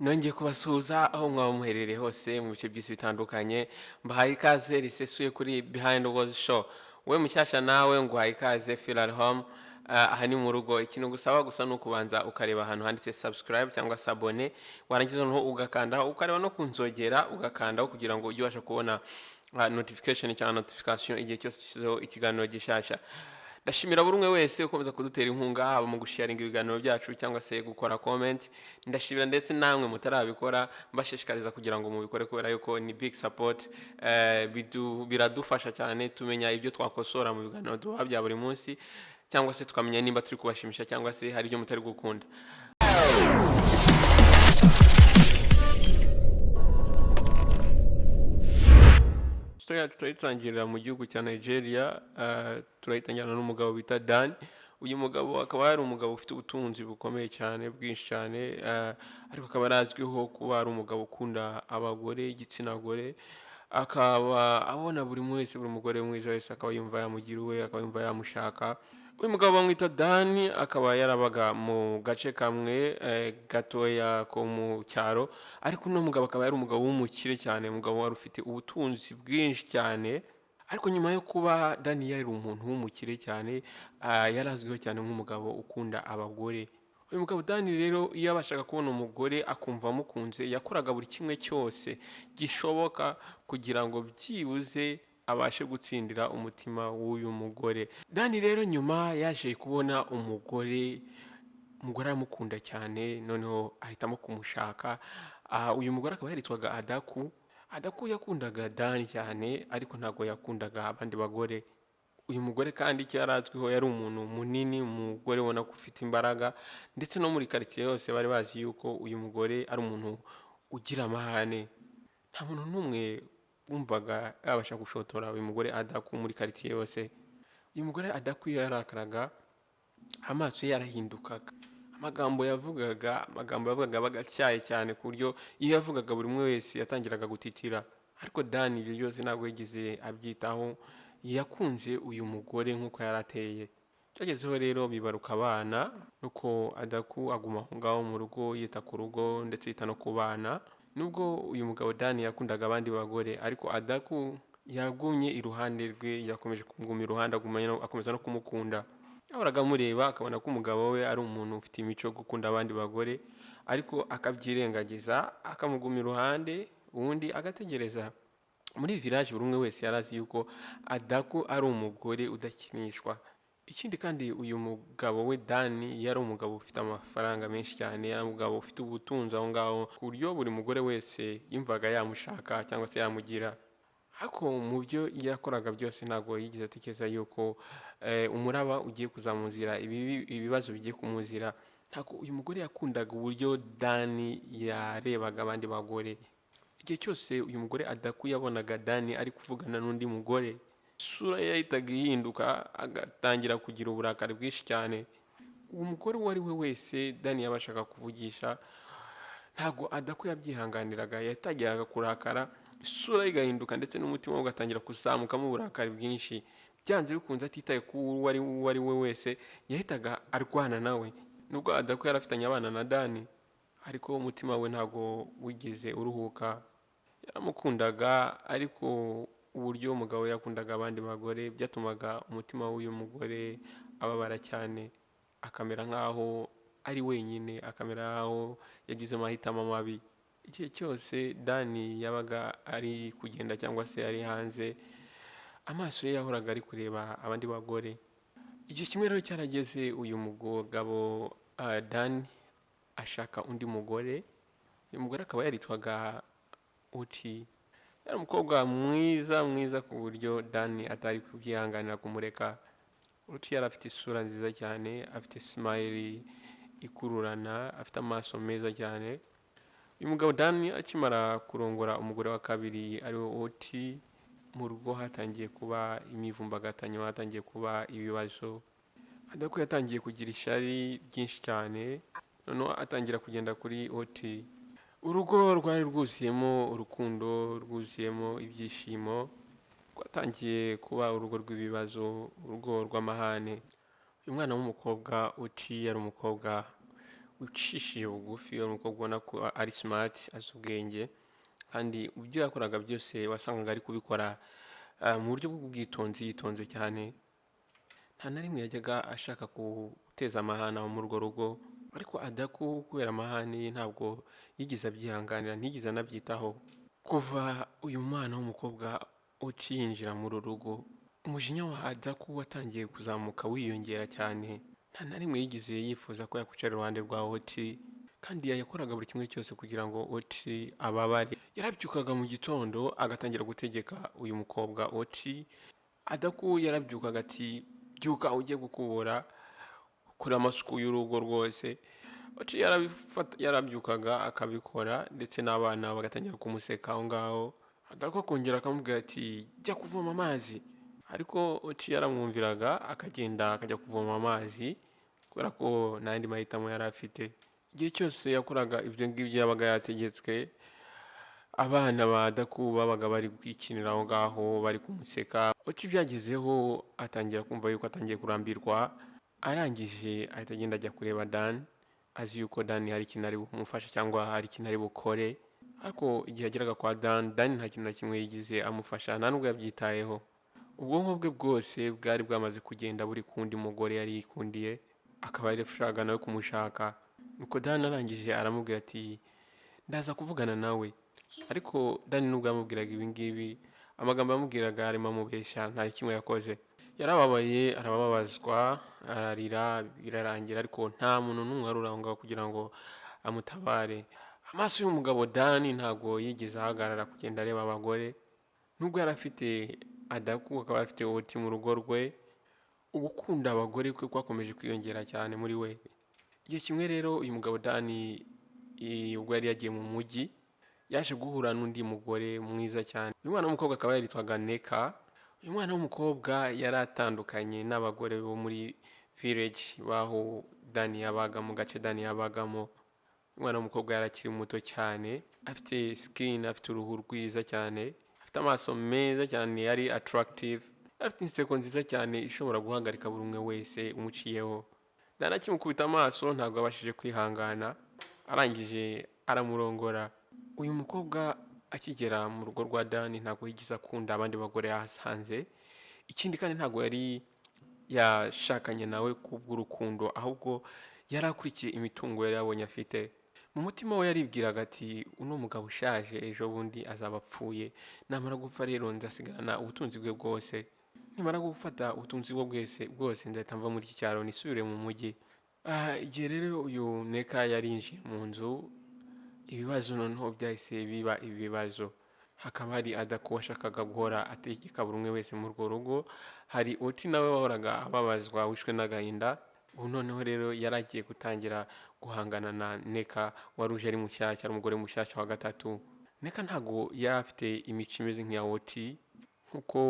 nongeye kubasuhuza aho mwaba muherereye hose mu bice by'isi bitandukanye, mbahaye ikaze risesuye kuri Behind the Walls Show. We mushyashya nawe nguhaye ikaze feel at home. Aha ni mu rugo, ikintu gusaba gusa ni ukubanza ukareba ahantu handitse subscribe cyangwa se abone, warangiza noneho ugakanda ukareba no kunzogera ugakandaho kugira ngo ujye ubasha kubona notification cyangwa notification igihe cyose dushyizeho ikiganiro gishyashya. Ndashimira buri umwe wese ukomeza kudutera inkunga haba mu gusharinga ibiganiro byacu cyangwa se gukora comment. Ndashimira ndetse namwe mutarabikora, mbashishikariza kugira ngo mubikore kubera yuko ni big support. Biradufasha cyane tumenya ibyo twakosora mu biganiro duha bya buri munsi, cyangwa se tukamenya nimba turi kubashimisha cyangwa se hari ibyo mutari gukunda. Turayitangirira mu gihugu cya Nigeria. Turayitangirana n'umugabo bita Dan. Uyu mugabo akaba ari umugabo ufite ubutunzi bukomeye cyane, bwinshi cyane, ariko akaba arazwiho kuba ari umugabo ukunda abagore, igitsina gore. Akaba abona buri wese, buri mugore mwiza wese akaba yumva yamugira uwe, akaba yumva yamushaka. Uyu mugabo bamwita Dan, akaba yarabaga mu gace kamwe gatoya ko mu cyaro, ariko uno mugabo akaba yari umugabo w'umukire cyane, umugabo wari ufite ubutunzi bwinshi cyane. Ariko nyuma yo kuba Dan yari umuntu w'umukire cyane, yarazwiho cyane nk'umugabo ukunda abagore. Uyu mugabo Dan rero iyo abashaga kubona umugore akumva amukunze, yakoraga buri kimwe cyose gishoboka kugira ngo byibuze abashe gutsindira umutima w'uyu mugore. Dan rero nyuma yaje kubona umugore aramukunda cyane, noneho ahitamo kumushaka. Uyu mugore akaba yaritwaga Adaku. Adaku yakundaga Dan cyane, ariko ntabwo yakundaga abandi bagore. Uyu mugore kandi icyo yarazwiho, yari umuntu munini, umugore ubona ko ufite imbaraga, ndetse no muri quartier yose bari bazi yuko uyu mugore ari umuntu ugira amahane. Nta muntu n'umwe wumvaga yabasha gushotora uyu mugore Adaku muri quartier yose. Uyu mugore Adaku yarakaraga, amaso ye yarahindukaga, amagambo yavugaga bagatyaye cyane ku buryo iyo yavugaga buri umwe wese yatangiraga gutitira. Ariko Dan ibyo byose ntabwo yigeze abyitaho, yakunze uyu mugore nk'uko yarateye. Cyagezeho rero bibaruka abana, nuko Adaku aguma aho ngaho mu rugo, yita ku rugo ndetse yita no ku bana. Nubwo uyu mugabo Dan yakundaga abandi bagore, ariko Adaku yagumye iruhande rwe, yakomeje kuguma iruhande, akomeza no kumukunda. Yahoraga amureba akabona ko umugabo we ari umuntu ufite imico yo gukunda abandi bagore, ariko akabyirengagiza, akamuguma iruhande, ubundi agategereza. Muri village buri umwe wese yarazi yuko Adaku ari umugore udakinishwa. Ikindi kandi uyu mugabo we Dan yari umugabo ufite amafaranga menshi cyane, yari umugabo ufite ubutunzi aho ngaho ku buryo buri mugore wese yumvaga yamushaka cyangwa se yamugira. Ariko mu byo yakoraga byose ntabwo yigeze atekereza yuko umuraba ugiye kuzamuzira, ibibazo bigiye kumuzira. Ntabwo uyu mugore yakundaga uburyo Dan yarebaga abandi bagore. Igihe cyose uyu mugore Adaku yabonaga Dan ari kuvugana n'undi mugore, isura ye yahitaga ihinduka, agatangira kugira uburakari bwinshi cyane. Uwo mugore uwo ari we wese Dan yabashaga kuvugisha, ntabwo Adaku yabyihanganiraga, yatangiraga kurakara, isura ye igahinduka ndetse n'umutima we ugatangira kuzamukamo uburakari bwinshi. Byanze bikunze atitaye ku uwo ari we wese, yahitaga arwana nawe. Nubwo Adaku yari afitanye abana na Dan, ariko umutima we ntabwo wigeze uruhuka. Yaramukundaga, ariko uburyo umugabo yakundaga abandi bagore byatumaga umutima w'uyu mugore ababara cyane, akamera nk'aho ari wenyine, akamera nk'aho yagize amahitamo mabi. Igihe cyose Dan yabaga ari kugenda cyangwa se ari hanze, amaso ye yahoraga ari kureba abandi bagore. Igihe kimwe rero cyarageze, uyu mugabo Dan ashaka undi mugore. Uyu mugore akaba yaritwaga Uti. Yari umukobwa mwiza ku buryo Dan atari kubyihanganira kumureka. Uti yari afite isura nziza cyane, afite smile ikururana, afite amaso meza cyane. Uyu mugabo Dan akimara kurongora umugore wa kabiri ari we Uti, mu rugo hatangiye kuba imivumbagatanya, hatangiye kuba ibibazo. Adaku yatangiye kugira ishyari ryinshi cyane, noneho atangira kugenda kuri Uti. Urugo rwari rwuzuyemo urukundo, rwuzuyemo ibyishimo, rwatangiye kuba urugo rw'ibibazo, urugo rw'amahane. Uyu mwana w'umukobwa Uti yari umukobwa ucishije bugufi, uwo mukobwa ubona ko ari smart, azi ubwenge, kandi ibyo yakoraga byose wasangaga ari kubikora mu buryo bw'ubwitonzi, yitonze cyane. Nta na rimwe yajyaga ashaka guteza amahane abo muri urwo rugo, ariko Adaku kubera amahane ye ntabwo yigeze abyihanganira, ntiyigeze anabyitaho. Kuva uyu mwana w'umukobwa ukinjira muri uru rugo, umujinya wa Adaku watangiye kuzamuka wiyongera cyane. Nta na rimwe yigeze yifuza ko yakwicara iruhande rwa Oti, kandi yakoraga buri kimwe cyose kugira ngo Oti ababare. Yarabyukaga mu gitondo agatangira gutegeka uyu mukobwa Oti. Adaku yarabyukaga ati byuka ujye gukubura, ukora amasuku y'urugo rwose. Oti yarabyukaga akabikora, ndetse n'abana bagatangira kumuseka aho ngaho. Adaku akongera akamubwira ati jya kuvoma amazi, ariko Oti yaramwumviraga akagenda akajya kuvoma amazi kubera ko nta yandi mahitamo yari afite. Igihe cyose yakoraga ibyo ngibyo yabaga yategetswe, abana ba Adaku babaga bari kwikinira aho ngaho bari kumuseka. Oti byagezeho atangira kumva yuko atangiye kurambirwa, arangije ahita agenda ajya kureba Dan, azi yuko Dan hari ikintu ari bumufashe cyangwa hari ikintu ari bukore. Ariko igihe yageraga kwa Dan, Dan nta kintu na kimwe yigize amufasha, nta nubwo yabyitayeho. Ubwonko bwe bwose bwari bwamaze kugenda buri kundi mugore yari yikundiye, akaba yarashakaga nawe kumushaka. Nuko Dan arangije aramubwira ati ndaza kuvugana nawe. Ariko Dan nubwo yamubwiraga ibi ngibi, amagambo yamubwiraga arimo amubeshya, nta kimwe yakoze. Yarababaye, arababazwa, ararira, birarangira, ariko nta muntu n'umwe wari uri aho ngaho kugira ngo amutabare. Amaso y'umugabo Dan ntabwo yigeze ahagarara kugenda areba abagore. Nubwo yari afite Adaku, akaba afite Oti mu rugo rwe, ugukunda abagore kwe kwakomeje kwiyongera cyane muri we. Igihe kimwe rero uyu mugabo Dan ubwo yari yagiye mu mujyi, yaje guhura n'undi mugore mwiza cyane. Uyu mwana w'umukobwa akaba yaritwaga Neka. Uyu mwana w'umukobwa yari atandukanye n'abagore bo muri village baho Dan yabaga, mu gace Dan yabagamo. Umwana w'umukobwa yari akiri muto cyane, afite skin, afite uruhu rwiza cyane, afite amaso meza cyane, yari attractive, afite inseko nziza cyane ishobora guhagarika buri umwe wese umuciyeho. Dan akimukubita amaso ntabwo abashije kwihangana, arangije aramurongora. Uyu mukobwa akigera mu rugo rwa Dan ntabwo yigeze akunda abandi bagore yahasanze. Ikindi kandi ntabwo yari yashakanye nawe kubw'urukundo, ahubwo yari akurikiye imitungo yari yabonye afite. Mu mutima we yaribwiraga ati uno mugabo ushaje ejo bundi azaba apfuye, namara gupfa rero nzasigarana ubutunzi bwe bwose. Nimara gufata ubutunzi bwe bwose nzahita mva muri iki cyaro nisubire mu mujyi. Igihe rero uyu Neka yarinjiye mu nzu, ibibazo noneho byahise biba ibibazo. Hakaba hari Adaku washakaga guhora ategeka buri umwe wese muri urwo rugo, hari Oti nawe wahoraga ababazwa wishwe n'agahinda. Ubu noneho rero yari agiye gutangira guhangana na Neka wari uje ari mushyashya, ari umugore mushyashya wa gatatu. Neka ntabwo yari afite imico imeze nk'iya Oti, nkuko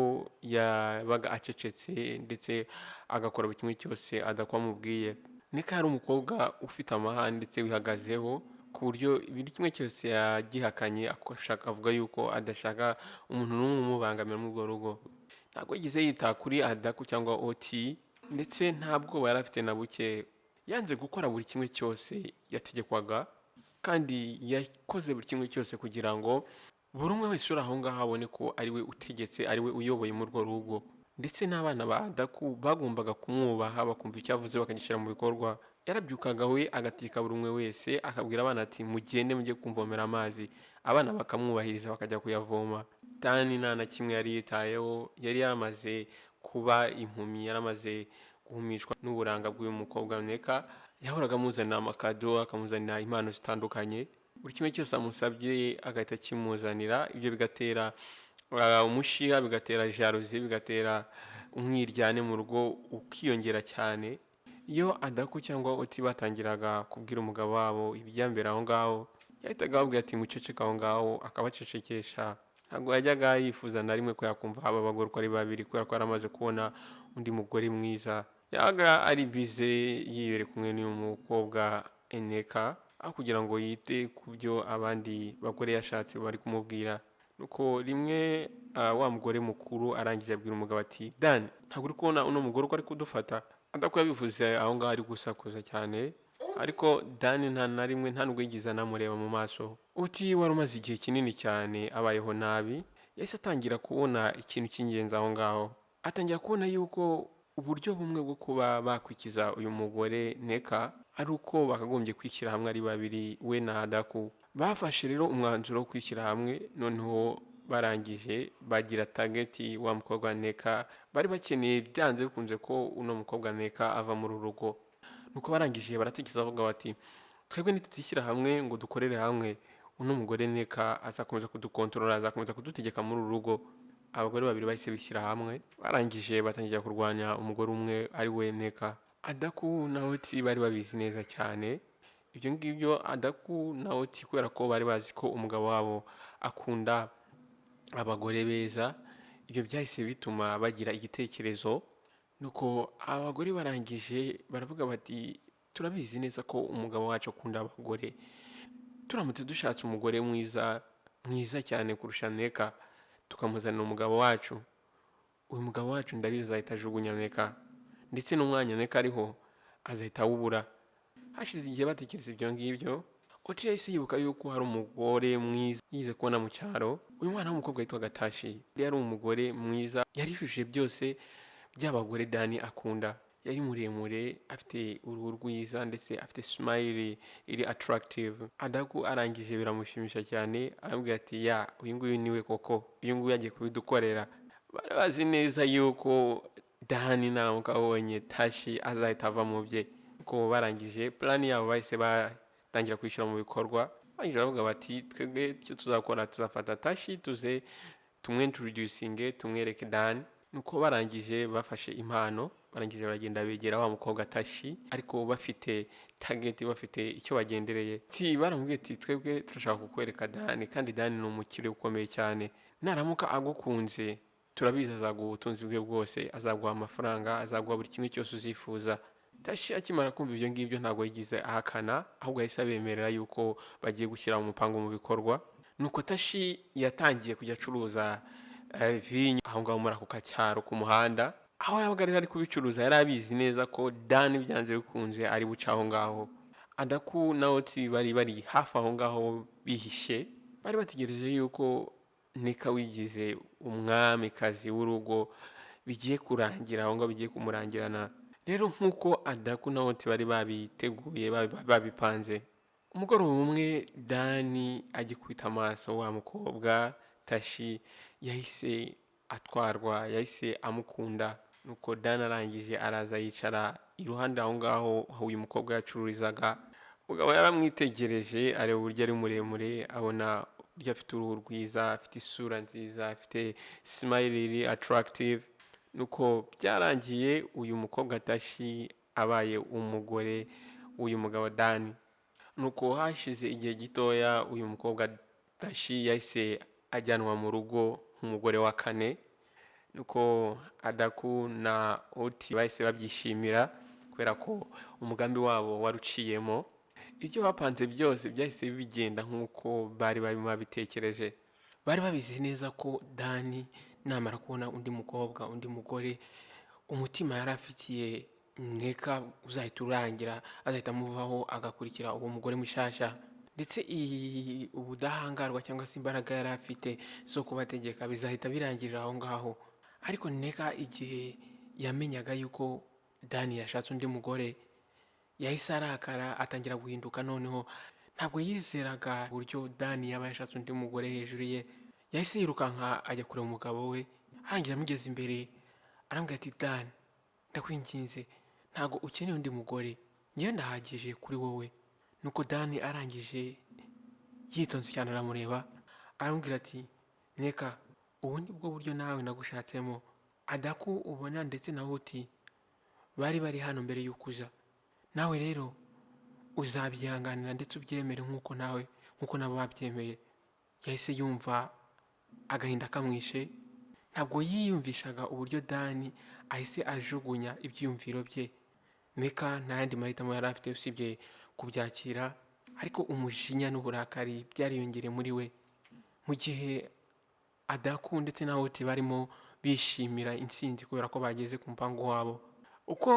yabaga acecetse ndetse agakora buri kimwe cyose Adaku amubwiye. Neka yari umukobwa ufite amahane ndetse wihagazeho, ku buryo buri kimwe cyose yagihakanye, avuga yuko adashaka umuntu n'umwe umubangamira muri urwo rugo. Ntabwo yigeze yita kuri Adaku cyangwa Oti, ndetse nta bwoba yari afite na buke. Yanze gukora buri kimwe cyose yategekwaga, kandi yakoze buri kimwe cyose kugira ngo buri umwe wese uri aho ngaho abone ko ari we utegetse, ari we uyoboye muri urwo rugo. Ndetse n'abana ba Adaku bagombaga kumwubaha, bakumva icyo avuze bakagishyira mu bikorwa. Yarabyukaga we agatika buri umwe wese, akabwira abana ati mugende mujye kumvomera amazi. Abana bakamwubahiriza bakajya kuyavoma. Dan nta na kimwe yari yitayeho, yari yaramaze kuba impumyi, yaramaze guhumishwa n'uburanga bw'uyu mukobwa Neka. Yahoraga amuzanira amakado, akamuzanira impano zitandukanye, buri kimwe cyose amusabye agahita akimuzanira. Ibyo bigatera umushiha, bigatera jalousie, bigatera umwiryane mu rugo ukiyongera cyane. Iyo Adaku cyangwa Oti batangiraga kubwira umugabo wabo ibyambere aho ngaho, yahitaga ababwira ati muceceke aho ngaho, akabacecekesha. Ntabwo yajyaga yifuza na rimwe ko yakumva aba bagore uko ari babiri, kubera ko yari amaze kubona undi mugore mwiza. Yabaga ari bize yibere kumwe n'uyu mukobwa Neka, aho kugira ngo yite ku byo abandi bagore yashatse bari kumubwira. Nuko rimwe wa mugore mukuru arangije abwira umugabo ati Dan, ntabwo uri kubona uno mugore uko ari kudufata? Adaku yabivuze aho ngaho ari gusakuza cyane. ariko dani nta na rimwe nta nubwo yigeze anamureba mu maso. Uti wari umaze igihe kinini cyane abayeho nabi, yahise atangira kubona ikintu cy'ingenzi aho ngaho. Atangira kubona yuko uburyo bumwe bwo kuba bakwikiza uyu mugore Neka ari uko bakagombye kwishyira hamwe ari babiri, we na Adaku. Bafashe rero umwanzuro wo kwishyira hamwe, noneho barangije bagira tageti wa mukobwa Neka. Bari bakeneye byanze bikunze ko uno mukobwa Neka ava muri uru rugo. Nuko barangije baratekereza bavuga bati twebwe nitutishyira hamwe ngo dukorere hamwe, uno mugore Neka azakomeza kudukontorora, azakomeza kudutegeka muri uru rugo. Abagore babiri bahise bishyira hamwe, barangije batangira kurwanya umugore umwe ari we Neka. Adaku na Oti bari babizi neza cyane ibyo ngibyo. Adaku na Oti kubera ko bari bazi ko umugabo wabo akunda abagore beza, ibyo byahise bituma bagira igitekerezo. Nuko abagore barangije baravuga bati turabizi neza ko umugabo wacu akunda abagore, turamutse dushatse umugore mwiza mwiza cyane kurusha Neka tukamuzanira umugabo wacu, uyu mugabo wacu ndabizi azahita ajugunya Neka, ndetse n'umwanya Neka ariho azahita awubura. Hashize igihe batekereza ibyo ngibyo, Oti yahise yibuka yuko hari umugore mwiza yize kubona mu cyaro. Uyu mwana w'umukobwa yitwaga Tashi, yari umugore mwiza, yari yujuje byose by'abagore Dani akunda. Yari muremure, afite uruhu rwiza, ndetse afite smile iri attractive. Adaku arangije biramushimisha cyane, arambwira ati ya uyu nguyu niwe koko, uyu nguyu yagiye kubidukorera. Bari bazi neza yuko Dani naramuka abonye Tashi azahita ava mu bye. Uko barangije plan yabo bahise batangira kwishyira mu bikorwa. Barangije baravuga bati twebwe icyo tuzakora, tuzafata Tashi tuze tumwintroducinge, tumwereke Dani. Nuko barangije bafashe impano, barangije baragenda begera wa mukobwa Tashi, ariko bafite target, bafite icyo bagendereye. Baramubwiye ati twebwe turashaka kukwereka Dani, kandi Dani ni umukire ukomeye cyane, naramuka agukunze turabizi azaguha ubutunzi bwe bwose, azaguha amafaranga, azaguha buri kimwe cyose uzifuza. Tashi akimara kumva ibyo ngibyo ntabwo yigize ahakana, ahubwo yahise abemerera yuko bagiye gushyira umupango mu bikorwa. Nuko Tashi yatangiye kujya acuruza vinyo aho ngaho muri ako kacyaro ku muhanda. Aho yabaga rero ari kubicuruza yari abizi neza ko Dani byanze bikunze ari buca aho ngaho. Adaku na Oti bari hafi aho ngaho bihishe, bari bategereje yuko Neka wigize umwamikazi w'urugo bigiye kurangira aho ngaho, bigiye kumurangirana. Rero nk'uko Adaku na Oti bari babiteguye babipanze, umugoroba umwe Dani agikubita amaso wa mukobwa Tashi yahise atwarwa, yahise amukunda. Nuko Dani arangije araza yicara iruhande aho ngaho aho uyu mukobwa yacururizaga. Umugabo yaramwitegereje areba uburyo ari muremure, abona uburyo afite uruhu rwiza, afite isura nziza, afite smile iri attractive. Nuko byarangiye uyu mukobwa Tashi abaye umugore w'uyu mugabo Dani. Nuko hashize igihe gitoya uyu mukobwa Tashi yahise ajyanwa mu rugo nk'umugore wa kane. Nuko Adaku na Oti bahise babyishimira kubera ko umugambi wabo waruciyemo. Ibyo bapanze byose byahise bigenda nk'uko bari babitekereje. Bari babizi neza ko Dani namara kubona undi mukobwa, undi mugore, umutima yari afitiye Neka uzahita urangira, azahita amuvaho agakurikira uwo mugore mushasha. Ndetse ubudahangarwa cyangwa se imbaraga yari afite zo kubategeka bizahita birangirira aho ngaho. Ariko Neka igihe yamenyaga yuko Dani yashatse undi mugore, yahise arakara, atangira guhinduka. Noneho ntabwo yizeraga uburyo Dani yaba yashatse undi mugore hejuru ye. Yahise yirukanka ajya kureba umugabo we, arangira amugeze imbere arambwira ati Dani ndakwinginze, ntabwo ukeneye undi mugore, njyewe ndahagije kuri wowe. Nuko Dani arangije yitonze cyane aramureba, arambwira ati Neka ubu ni bwo buryo nawe nagushatsemo. Adaku ubona ndetse na Oti bari hano mbere y'uko uza, nawe rero uzabyihanganira ndetse ubyemere nk'uko nabo babyemeye. Yahise yumva agahinda kamwishe, ntabwo yiyumvishaga uburyo Dani ahise ajugunya ibyiyumviro bye. Neka nta yandi mahitamo yari afite usibye kubyakira, ariko umujinya n'uburakari byariyongereye muri we. Mu gihe Adaku ndetse na Oti barimo bishimira intsinzi kubera ko bageze ku mupango wabo, uko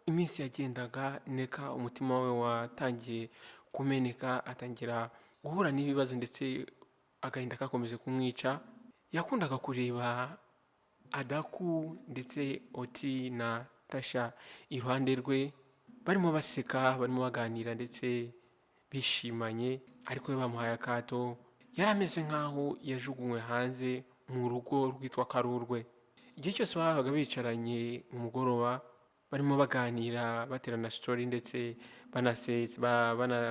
iminsi yagendaga neka umutima we watangiye kumeneka, atangira guhura n'ibibazo ndetse agahinda kakomeje kumwica. Yakundaga kureba Adaku ndetse Oti na Tasha iruhande rwe, barimo baseka, barimo baganira ndetse bishimanye, ariko we bamuhaye akato. Yari ameze nk'aho yajugunywe hanze mu rugo rwitwa Karurwe. Igihe cyose babaga bicaranye mu mugoroba, barimo baganira, baterana sitori ndetse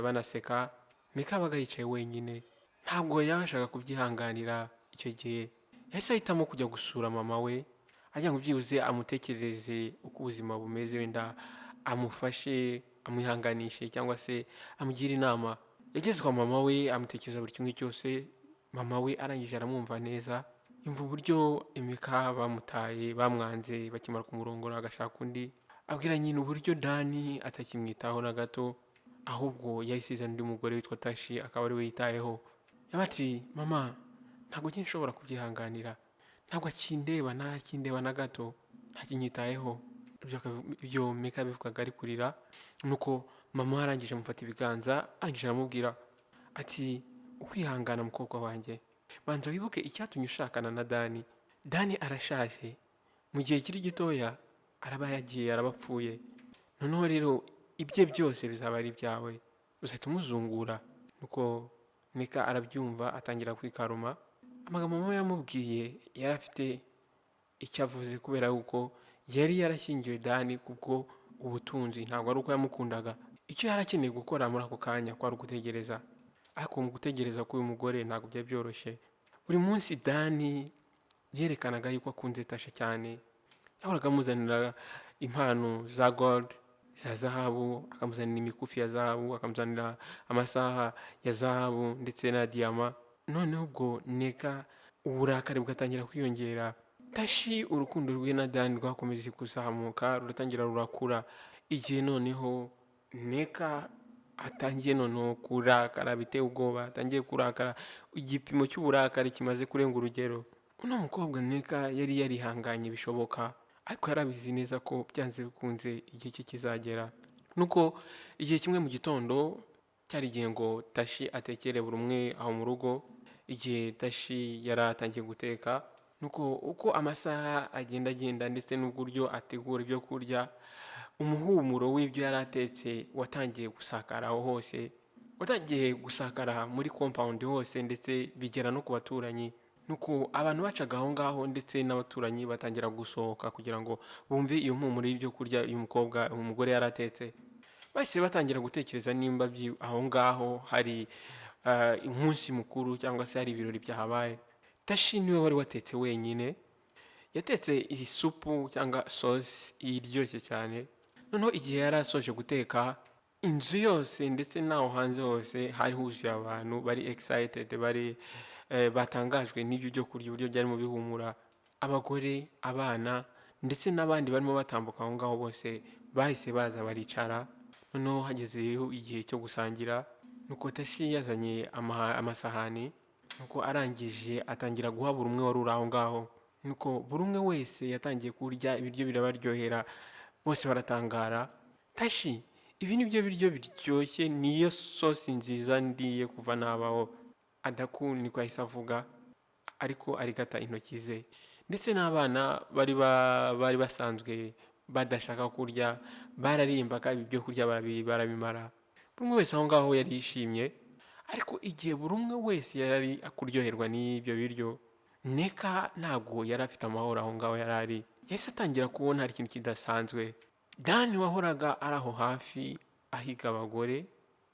banaseka, Meka yabaga yicaye wenyine. Ntabwo yabashaga kubyihanganira icyo gihe. Yahise ahitamo kujya gusura mama we, agira ngo byibuze amutekerereze uko ubuzima bumeze, wenda amufashe, amwihanganishe cyangwa se amugire inama. Yageze kwa mama we amutekereza buri kimwe cyose. Mama we arangije aramwumva neza, yumva uburyo Emeka bamutaye, bamwanze bakimara kumurongora agashaka undi. Abwira nyina uburyo Dani atakimwitaho na gato, ahubwo yahise undi mugore witwa Tashi, akaba ari we yitayeho. Yabati, mama, ntabwo njye nshobora kubyihanganira, ntabwo akindeba na gato, ntakinyitayeho. Ibyo Meka bivugaga ari kurira. Nuko mama arangije amufata ibiganza, arangije aramubwira ati, ukwihangana mukobwa wanjye, banza wibuke icyatumye ushakana na Dani. Dani arashaje, mu gihe kiri gitoya araba yagiye, arabapfuye. Noneho rero ibye byose bizaba ari ibyawe, uzahita umuzungura. Nuko Meka arabyumva, atangira kwikaruma. Amagambo mama yamubwiye yari afite icyo avuze, kubera yuko yari yarashyingiwe Dani kubwo ubutunzi, ntabwo ari uko yamukundaga. Icyo yari akeneye gukora muri ako kanya kwari ugutegereza, ariko mu gutegereza k'uyu mugore ntabwo byari byoroshye. Buri munsi Dani yerekanaga yuko akunze Tasha cyane. Yahoraga amuzanira impano za gold, za zahabu, akamuzanira imikufi ya zahabu, akamuzanira amasaha ya zahabu ndetse na diyama. Noneho ubwo Neka uburakari bugatangira kwiyongera. Tashi urukundo rwe na Dani rwakomeje kuzamuka, ruratangira rurakura. Igihe noneho Neka atangiye noneho kurakara biteye ubwoba, atangiye kurakara, igipimo cy'uburakari kimaze kurenga urugero. Uno mukobwa Neka yari yarihanganye bishoboka, ariko yarabizi neza ko byanze bikunze igihe cye kizagera. Nuko igihe kimwe mu gitondo cyari igihe ngo Tashi atekere buri umwe aho mu rugo. Igihe Tashi yari atangiye guteka, nuko uko amasaha agenda ndetse n'uburyo ategura ibyo kurya, umuhumuro w'ibyo yari atetse watangiye gusakara aho hose, watangiye gusakara muri compound hose ndetse bigera no ku baturanyi. Nuko abantu bacaga aho ngaho ndetse n'abaturanyi batangira gusohoka kugira ngo bumve iyo mpumuro y'ibyo kurya uyu umugore yari atetse. Bahise batangira gutekereza nimba aho ngaho hari umunsi mukuru cyangwa se hari ibirori byahabaye. Tashi niwe wari watetse wenyine, yatetse iyi supu cyangwa sauce iryoshye cyane. Noneho igihe yari asoje guteka, inzu yose ndetse n'aho hanze hose hari huzuye abantu bari excited, batangajwe n'ibyo byo kurya, uburyo byarimo bihumura. Abagore, abana ndetse n'abandi barimo batambuka aho ngaho bose bahise baza baricara. Noneho hagezeho igihe cyo gusangira, nuko Tashi yazanye amasahani. Nuko arangije atangira guha buri umwe wari uri aho ngaho. Nuko buri umwe wese yatangiye kurya, ibiryo birabaryohera, bose baratangara. Tashi, ibi ni byo biryo biryoshye, niyo sosi nziza ndiye kuva nabaho. Adaku niko yahise avuga, ariko arigata intoki ze. Ndetse n'abana bari basanzwe badashaka kurya, bararimbaga ibyo kurya barabimara. Buri umwe wese aho ngaho yari yishimye. Ariko igihe buri umwe wese yari kuryoherwa n'ibyo biryo, Neka ntabwo yari afite amahoro aho ngaho yari ari. Yahise atangira kubona hari ikintu kidasanzwe. Dani wahoraga ari aho hafi ahiga abagore,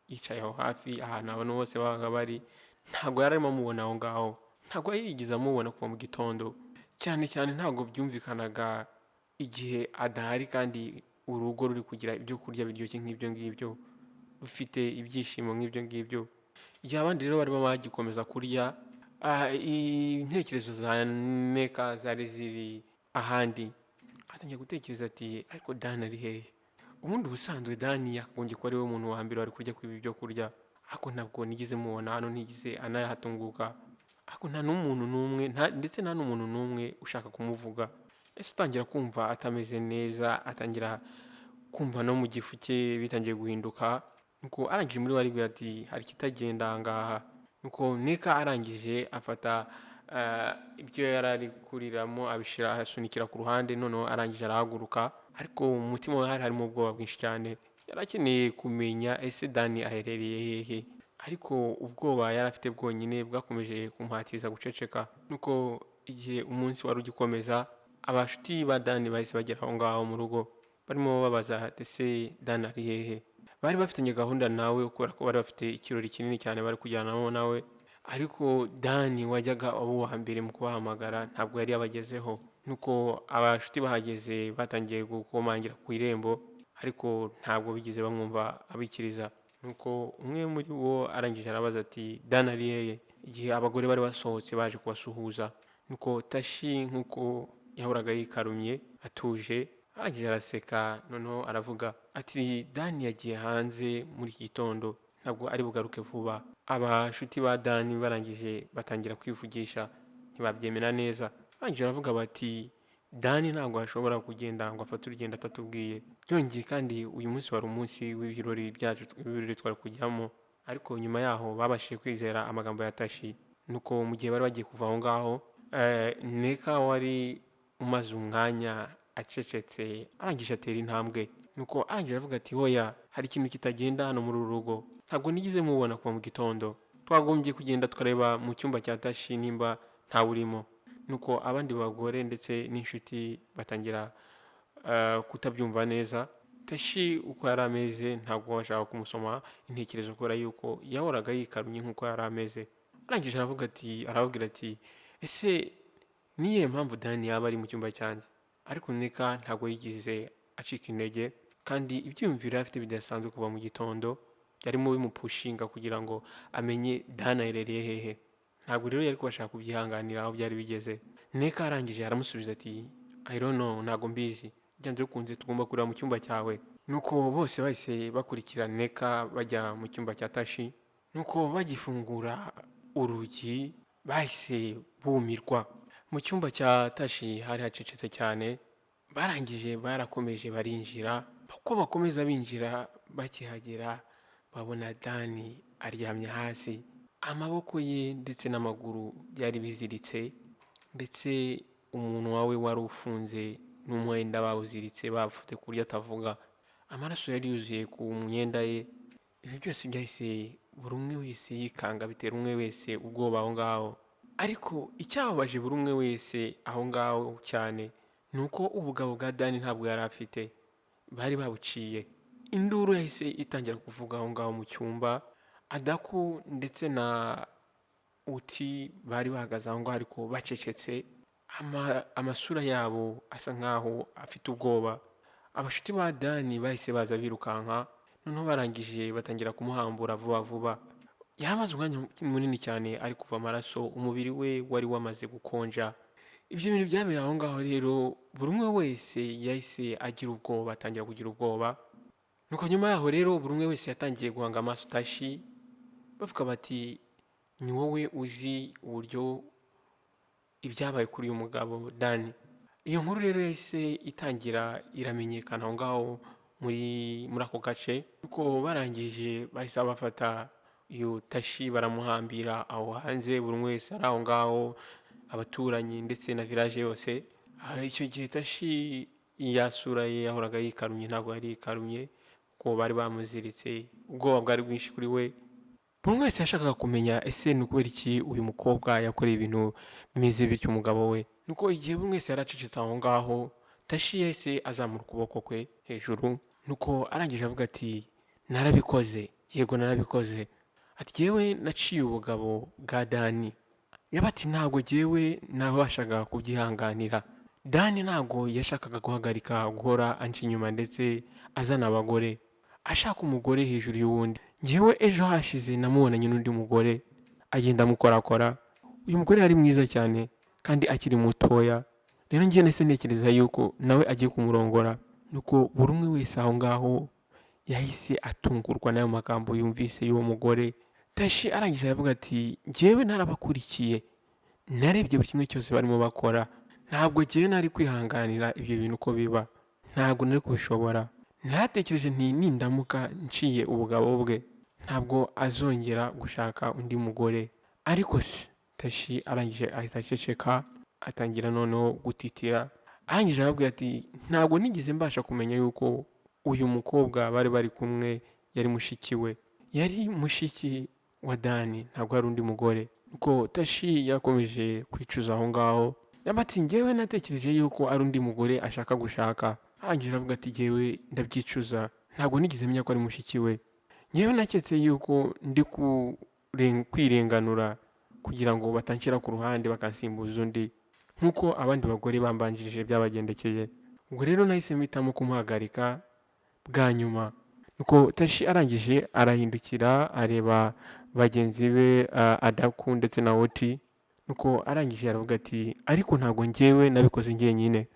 yicaye aho hafi ahantu abantu bose babaga bari, ntabwo yari arimo amubona aho ngaho. Ntabwo yigeze amubona kuva mu gitondo. Cyane ntabwo byumvikanaga igihe adahari, kandi urugo ruri kugira ibyo kurya biryoshye nk'ibyo ngibyo, rufite ibyishimo nk'ibyo ngibyo. Igihe abandi rero barimo bagikomeza kurya, intekerezo za Neka zari ziri ahandi. Atangiye gutekereza ati, ariko Dani ari hehe? Ubundi ubusanzwe Dani yakagombye kuba ari we muntu wa mbere wari kurya kuri ibi byo kurya, ariko ntabwo nigeze mubona hano, ntigeze anahatunguka. Ariko nta n'umuntu n'umwe, ndetse nta n'umuntu n'umwe ushaka kumuvuga. Ese atangira kumva atameze neza, atangira kumva no mu gifu cye bitangiye guhinduka, nuko arangije muri we aribwira ati hari ikitagenda aha ngaha, nuko Nneka arangije afata ibyo yari ari kuriramo abishyira asunikira ku ruhande, noneho arangije arahaguruka, ariko mu mutima we hari harimo ubwoba bwinshi cyane. Yari akeneye kumenya ese Dani aherereye hehe, ariko ubwoba yari afite bwonyine bwakomeje kumuhatiza guceceka. Nuko igihe umunsi wari ugikomeza, abashuti ba Dani bahise bagera aho ngaho mu rugo, barimo babaza ese Dani ari hehe. Bari bafitanye gahunda nawe kubera ko bari bafite ikirori kinini cyane bari kujyanamo nawe, ariko Dani wajyaga aba uwa mbere mu kubahamagara ntabwo yari yabagezeho. Nuko abashuti bahageze batangiye gukomangira ku irembo, ariko ntabwo bigeze bamwumva abikiriza. Nuko umwe muri bo arangije arabaza ati Dani ari hehe, igihe abagore bari basohotse baje kubasuhuza. Nuko Tashi nk'uko yahoraga yikarumye atuje, arangije araseka, noneho aravuga ati Dani yagiye hanze muri iki gitondo, ntabwo ari bugaruke vuba. Abashuti ba Dani barangije batangira kwivugisha, ntibabyemera neza. Barangije aravuga bati Dani ntabwo ashobora kugenda ngo afate urugendo atatubwiye. Byongeye kandi uyu munsi wari umunsi w'ibirori byacu, ibirori twari kujyamo, ariko nyuma yaho babashije kwizera amagambo ya Tashi. Nuko mu gihe bari bagiye kuva aho ngaho, Nneka wari umaze umwanya acecetse arangije atera intambwe. Nuko arangije aravuga ati hoya, hari ikintu kitagenda hano muri uru rugo, ntabwo nigeze mubona kuva mu gitondo. Twagombye kugenda tukareba mu cyumba cya Tashi nimba ntawe urimo. Nuko abandi bagore ndetse n'inshuti batangira kutabyumva neza. Tashi uko yari ameze ntabwo bashaka kumusoma intekerezo kubera yuko yahoraga yikarumye nk'uko yari ameze. Arangije arababwira ati ese niye mpamvu Dani yaba ari mu cyumba cyanjye. Ariko Nneka ntabwo yigize acika intege, kandi ibyiyumviro afite bidasanzwe kuva mu gitondo byarimo bimupushinga kugira ngo amenye Dani aherereye hehe. Ntabwo rero yari kubashaka kubyihanganira aho byari bigeze. Nneka arangije aramusubiza ati I don't know, ntabwo mbizi, byanze bikunze tugomba kureba mu cyumba cyawe. Nuko bose bahise bakurikira Nneka bajya mu cyumba cya Tashi. Nuko bagifungura urugi bahise bumirwa. Mu cyumba cya Tashi hari hacecetse cyane. Barangije barakomeje barinjira, uko bakomeza binjira bakihagera babona Dani aryamye hasi, amaboko ye ndetse n'amaguru byari biziritse, ndetse umunwa we wari ufunze n'umwenda bawuziritse bafite ku buryo atavuga. Amaraso yari yuzuye ku myenda ye. Ibi byose byahise buri umwe wese yikanga, bitera umwe wese ubwoba aho ngaho. Ariko icyababaje buri umwe wese aho ngaho cyane ni uko ubugabo bwa Dani ntabwo yari afite, bari babuciye. Induru yahise itangira kuvuga aho ngaho mu cyumba. Adaku ndetse na Uti bari bahagaze aho ngaho ariko bacecetse, amasura yabo asa nkaho afite ubwoba. Abashuti ba Dani bahise baza birukanka, noneho barangije batangira kumuhambura vuba vuba. Yamaze umwanya munini cyane ari kuva amaraso, umubiri we wari wamaze gukonja. Ibyo bintu byabereye aho ngaho rero buri umwe wese yahise agira ubwoba, atangira kugira ubwoba. Nuko nyuma yaho rero buri umwe wese yatangiye guhanga amaso Tashi, bavuga bati ni wowe uzi uburyo ibyabaye kuri uyu mugabo Dani. Iyo nkuru rero yahise itangira iramenyekana aho ngaho muri ako gace. Nuko barangije bahise bafata uyu Tashi baramuhambira aho hanze, buri umwe wese ari aho ngaho, abaturanyi ndetse na village yose. Icyo gihe Tashi yasura ye yahoraga yikarumye ntabwo yari yikarumye kuko bari bamuziritse, ubwoba bwari bwinshi kuri we. Buri wese yashakaga kumenya ese ni ukubera iki uyu mukobwa yakoreye ibintu bimeze bityo umugabo we. Nuko igihe buri wese yaracecetse aho ngaho, Tashi yahise azamura ukuboko kwe hejuru. Nuko arangije avuga ati narabikoze, yego narabikoze. Ati yewe naciye ubugabo bwa Dani. Yabati ntabwo jyewe nabashaga kubyihanganira. Dani ntabwo yashakaga guhagarika guhora anca inyuma ndetse azana abagore, ashaka umugore hejuru y'uwundi. Njyewe ejo hashize namubonanye n'undi mugore agenda amukorakora. Uyu mugore yari mwiza cyane kandi akiri mutoya, rero njye nahise ntekereza yuko nawe agiye kumurongora. Nuko buri umwe wese aho ngaho yahise atungurwa n'ayo magambo yumvise y'uwo mugore. Tashi arangije aravuga ati njyewe narabakurikiye, narebye buri kimwe cyose barimo bakora, ntabwo njyewe nari kwihanganira ibyo bintu uko biba, ntabwo nari kubishobora. naratekereje nti nindamuka nciye ubugabo bwe ntabwo azongera gushaka undi mugore. Ariko se Tashi arangije ahita aceceka, atangira noneho gutitira, arangije arababwira ati ntabwo nigeze mbasha kumenya yuko uyu mukobwa bari bari kumwe yari mushiki we, yari mushiki wa Dani, ntabwo hari undi mugore. Nuko Tashi yakomeje kwicuza aho ngaho, ati njyewe natekereje yuko ari undi mugore ashaka gushaka. Arangije aravuga ati njyewe ndabyicuza, ntabwo nigeze menya ko ari mushiki we. Njyewe naketse yuko ndi kwirenganura kugira ngo batanshyira ku ruhande bakansimbuza undi nk'uko abandi bagore bambanjirije byabagendekeye. Ubwo rero nahise mpitamo kumuhagarika bwa nyuma. Nuko Tashi arangije arahindukira areba bagenzi be Adaku ndetse na Oti. Nuko arangije aravuga ati ariko ntabwo njyewe nabikoze njyenyine,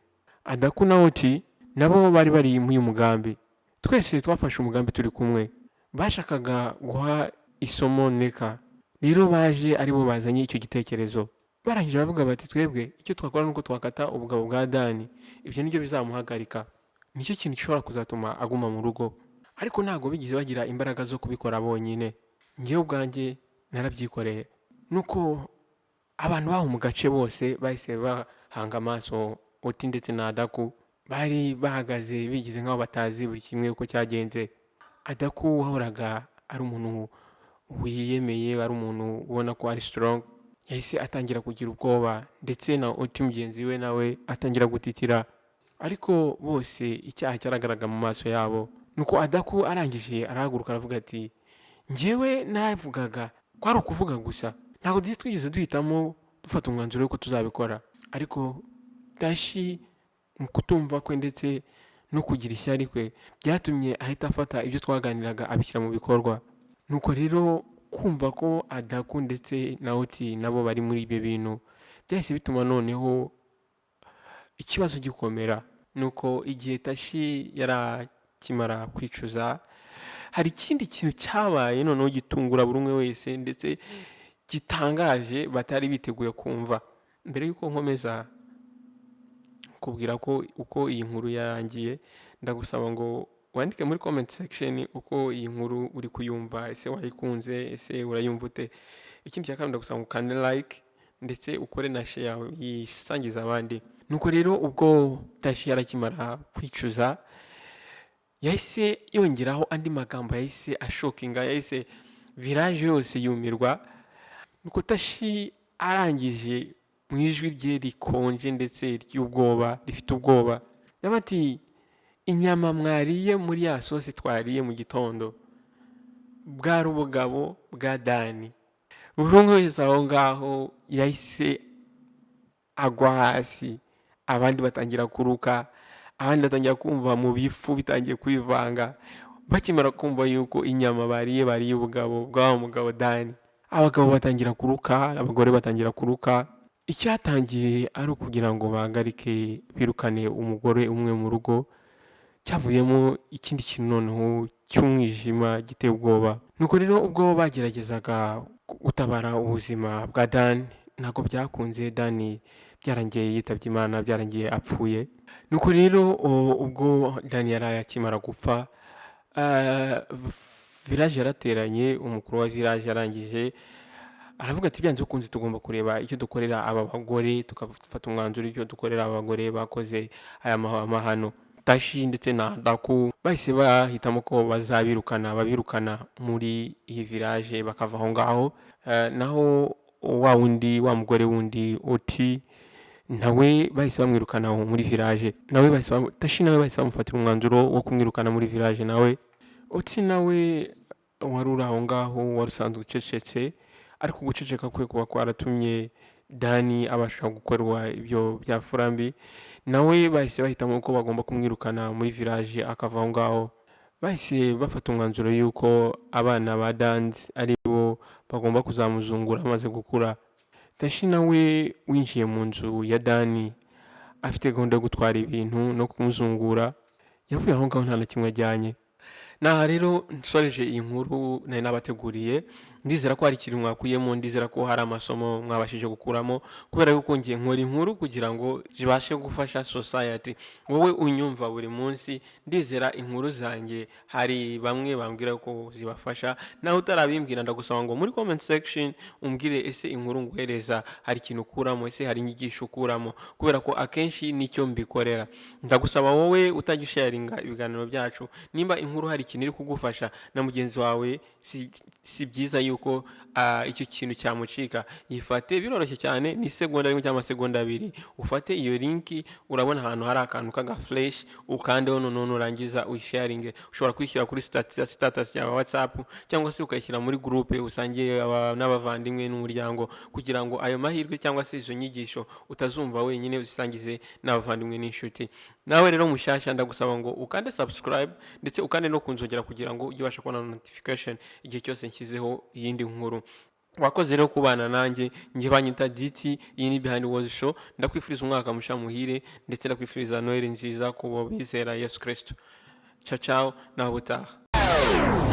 Adaku na Oti nabo bari bari muri uyu mugambi, twese twafashe umugambi turi kumwe. Bashakaga guha isomo Neka, rero baje aribo bazanye icyo gitekerezo. Barangije baravuga bati twebwe icyo twakora nuko twakata ubugabo bwa Dani, ibyo nibyo bizamuhagarika, nicyo kintu gishobora kuzatuma aguma mu rugo. Ariko ntabwo bigize bagira imbaraga zo kubikora bonyine, njyewe ubwanjye narabyikoreye. Nuko abantu baho mu gace bose bahise bahanga amaso Oti ndetse na Adaku, bari bahagaze bigize nk'aho batazi buri kimwe uko cyagenze. Adaku wahoraga ari umuntu wiyemeye, ari umuntu ubona ko ari strong, yahise atangira kugira ubwoba, ndetse na Oti mugenzi we nawe atangira gutitira. Ariko bose icyaha cyaragaragara mu maso yabo. Nuko Adaku arangije arahaguruka aravuga ati njyewe naravugaga ko ari ukuvuga gusa, ntabwo twigeze duhitamo dufata umwanzuro yuko tuzabikora. Ariko Tashi mu kutumva kwe ndetse no kugira ishyari kwe byatumye ahita afata ibyo twaganiraga abishyira mu bikorwa. Nuko rero kumva ko Adaku ndetse na Oti nabo bari muri ibyo bintu byahise bituma noneho ikibazo gikomera. Nuko igihe Tashi yarakimara kwicuza, hari ikindi kintu cyabaye noneho gitungura buri umwe wese ndetse gitangaje batari biteguye kumva. Mbere y'uko nkomeza kubwira ko uko iyi nkuru yarangiye, ndagusaba ngo wandike muri comment section uko iyi nkuru uri kuyumva, ese wayikunze, ese urayumva ute. Ikindi cya kabiri ndagusaba ngo ukande like ndetse ukore na share yisangiza abandi. Nuko rero ubwo Tashi yarakimara kwicuza, yahise yongeraho andi magambo yahise ashokinga, yahise village yose yumirwa. Nuko Tashi arangije mu ijwi rye rikonje ndetse ry'ubwoba, rifite ubwoba, ati inyama mwariye muri ya sosi twariye mu gitondo bwari ubugabo bwa Dani. Buri umwe wese aho ngaho yahise agwa hasi, abandi batangira kuruka, abandi batangira kumva mu bifu bitangiye kwivanga. Bakimara kumva yuko inyama bariye ubugabo bw'aho mugabo Dani, abagabo batangira kuruka, abagore batangira kuruka. Icyatangiye ari ukugira ngo bahagarike birukane umugore umwe mu rugo, cyavuyemo ikindi kintu noneho cy'umwijima giteye ubwoba. Nuko rero ubwo bageragezaga gutabara ubuzima bwa Dani, ntabwo byakunze. Dani byarangiye yitabye Imana, byarangiye apfuye. Nuko rero ubwo Dani yari akimara gupfa, village yarateranye, umukuru wa village yarangije aravuga ati byanze bikunze tugomba kureba icyo dukorera aba bagore, tukafata umwanzuro icyo dukorera abagore bakoze aya mahano. Tashi ndetse na Adaku bahise bahitamo ko babirukana muri iyi village bakava aho ngaho. Naho wa mugore wundi Oti nawe bahise bamwirukana muri village, Tashi nawe bahise bamufatira umwanzuro wo kumwirukana muri village nawe. Oti nawe wari uri aho ngaho wari usanzwe ucecetse, ariko guceceka kwe kuba kwaratumye Dani abasha gukorwa ibyo bya furambi. Nawe bahise bahitamo ko bagomba kumwirukana muri village akava aho ngaho. Bahise bafata umwanzuro yuko abana ba Dani ari bo bagomba kuzamuzungura amaze gukura. Tashi nawe winjiye mu nzu ya Dani afite gahunda yo gutwara ibintu no kumuzungura, yavuye aho ngaho nta na kimwe ajyanye. Naha rero nsoreje iyi nkuru nari nabateguriye, ndizera ko hari ikintu mwakuyemo, ndizera ko hari amasomo mwabashije gukuramo, kubera yuko ngiye nkora inkuru kugira ngo zibashe gufasha society. Wowe unyumva buri munsi, ndizera inkuru zanjye hari bamwe bambwira ko zibafasha, nawe utarabimbwira ndagusaba ngo muri comment section umbwire ese inkuru nguhereza hari ikintu ukuramo, ese hari inyigisho ukuramo, kubera ko akenshi nicyo mbikorera. Ndagusaba wowe utajya usharinga ibiganiro byacu, nimba inkuru hari ikintu iri kugufasha na mugenzi wawe, si byiza yuko icyo kintu cyamucika. Yifate, biroroshye cyane, ni segonda rimwe cyangwa segonda abiri, ufate iyo linki, urabona ahantu hari akantu kaga flash, ukandeho none nurangiza uyisharinge. Ushobora kwishyira kuri status ya WhatsApp, cyangwa se ukayishyira muri groupe usangiye n'abavandimwe n'umuryango, kugira ngo ayo mahirwe cyangwa se izo nyigisho utazumva wenyine, uzisangize n'abavandimwe n'inshuti. Nawe rero mushyashya ndagusaba ngo ukande subscribe, ndetse ukande no kunzogera kugira ngo ujye ubasha kubona notification igihe cyose nshyizeho iyindi nkuru. Wakoze rero kubana nanjye, njye banyita DT, iyi ni Behind Walls Show. Ndakwifuriza umwaka musha muhire, ndetse ndakwifuriza Noheli nziza ku bizera Yesu Kristo. Ciao ciao, naho butaha.